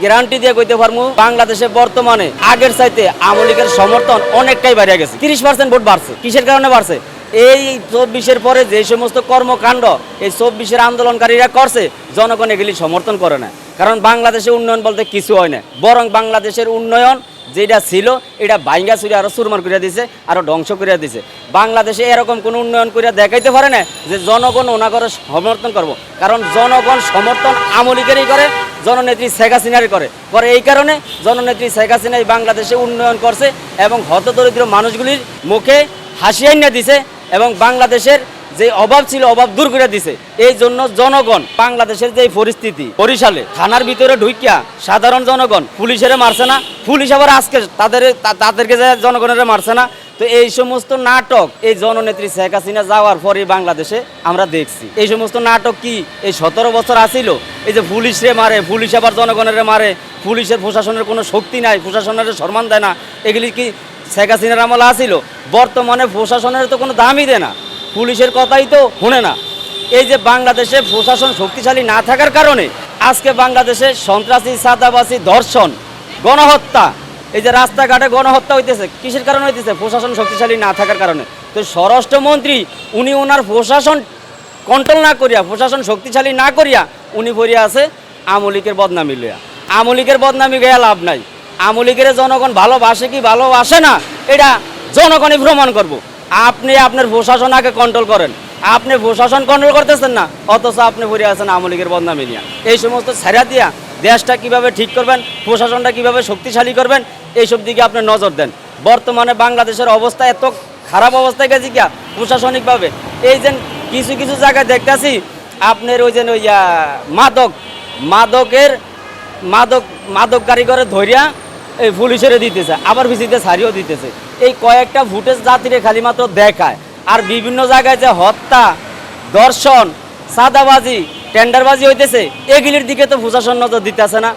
Guarantee দিয়ে কইতে পারমু বাংলাদেশে বর্তমানে আগের চাইতে আওয়ামী লীগের সমর্থন অনেকটাই বেড়ে গেছে। 30% ভোট বাড়ছে। কিসের কারণে বাড়ছে? এই 24-এর পরে যে সমস্ত কর্মকাণ্ড এই 24-এর আন্দোলনকারীরা করছে, জনগণ এগুলি সমর্থন করে না। কারণ বাংলাদেশে উন্নয়ন বলতে কিছু হয় না, বরং বাংলাদেশের উন্নয়ন যেটা ছিল এটা ভাঙ্গা চুরি আরো চুরমার করে দিছে, আরো ধ্বংস করে দিছে। বাংলাদেশে এরকম কোনো উন্নয়ন করে দেখাইতে পারে না যে জনগণ ওনা করে সমর্থন করব। কারণ জনগণ সমর্থন আওয়ামী লীগেরই করে, জননেত্রী শেখ হাসিনারই করে। এই কারণে জননেত্রী শেখ হাসিনা বাংলাদেশে উন্নয়ন করছে এবং হতদরিদ্র মানুষগুলির মুখে হাসি আইনা দিছে এবং বাংলাদেশের যে অভাব ছিল অভাব দূর করে দিছে। এই জন্য জনগণ বাংলাদেশের যে পরিস্থিতি, বরিশালে থানার ভিতরে ঢুকিয়া সাধারণ জনগণ পুলিশের মারছে না, পুলিশ আবার আজকে তাদেরকে জনগণের মারছে না। তো এই সমস্ত নাটক এই জননেত্রী শেখ হাসিনা যাওয়ার পরে বাংলাদেশে আমরা দেখছি। এই সমস্ত নাটক কি এই 17 বছর আসিল? এই যে পুলিশরে মারে, পুলিশ আবার জনগণের মারে, পুলিশের প্রশাসনের কোনো শক্তি নাই, প্রশাসনের সম্মান দেয় না, এগুলি কি শেখ হাসিনার আমলে আসিল? বর্তমানে প্রশাসনের তো কোনো দামই দেয় না, পুলিশের কথাই তো শুনে না। এই যে বাংলাদেশে প্রশাসন শক্তিশালী না থাকার কারণে আজকে বাংলাদেশে সন্ত্রাসী, চাঁদাবাজি, ধর্ষণ, গণহত্যা, এই যে রাস্তাঘাটে গণহত্যা হইতেছে, কিসের কারণে হইতেছে? প্রশাসন শক্তিশালী না থাকার কারণে। তো স্বরাষ্ট্রমন্ত্রী উনি ওনার প্রশাসন কন্ট্রোল না করিয়া, প্রশাসন শক্তিশালী না করিয়া উনি পড়িয়া আছে আওয়ামী লীগের বদনামি লইয়া। আওয়ামী লীগের বদনামি গিয়ে লাভ নাই। আওয়ামী লীগের জনগণ ভালোবাসে কি ভালোবাসে না এটা জনগণই প্রমাণ করব। আপনি আপনার প্রশাসন আগে কন্ট্রোল করেন, আপনি প্রশাসন কন্ট্রোল করতেছেন না, অথচ আপনি পড়ে আছেন আওয়ামী লীগের বদনামি নিয়ে। এই সমস্ত ছাড়া দিয়া দেশটা কিভাবে ঠিক করবেন, প্রশাসনটা কিভাবে শক্তিশালী করবেন, এইসব দিকে আপনি নজর দেন। বর্তমানে বাংলাদেশের অবস্থা এত খারাপ অবস্থায় গেছে কি প্রশাসনিকভাবে। এই যে কিছু কিছু জায়গায় দেখতেছি আপনার ওই যে ওই মাদক কারিগরে ধরিয়া এই পুলিশের দিতেছে, আবার ভিসিতে ছাড়িয়েও দিতেছে। এই কয়েকটা ফুটেজ জাতিরে খালি মাত্র দেখায়, আর বিভিন্ন জায়গায় যে হত্যা, ধর্ষণ, চাঁদাবাজি, টেন্ডারবাজি হইতেছে, এগুলির দিকে তো প্রশাসন নজর দিতেছে না।